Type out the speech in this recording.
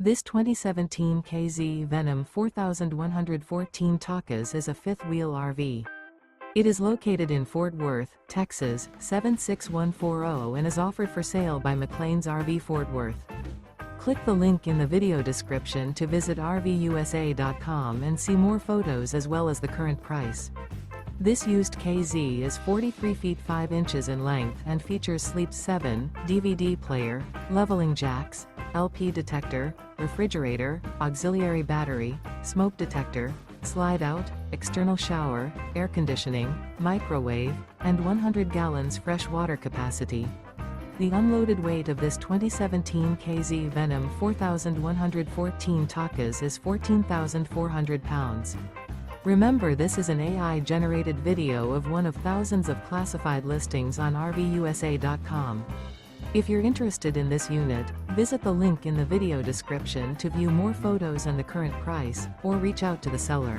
This 2017 K-Z Venom 4114TK is a fifth-wheel RV. It is located in Fort Worth, Texas, 76140 and is offered for sale by McClain's RV Fort Worth. Click the link in the video description to visit RVUSA.com and see more photos as well as the current price. This used KZ is 43 feet 5 inches in length and features Sleep 7, DVD player, leveling jacks, LP detector, refrigerator, auxiliary battery, smoke detector, slide-out, external shower, air conditioning, microwave, and 100 gallons fresh water capacity. The unloaded weight of this 2017 K-Z Venom 4114TK is 14,400 pounds. Remember, this is an AI-generated video of one of thousands of classified listings on RVUSA.com. If you're interested in this unit, visit the link in the video description to view more photos and the current price, or reach out to the seller.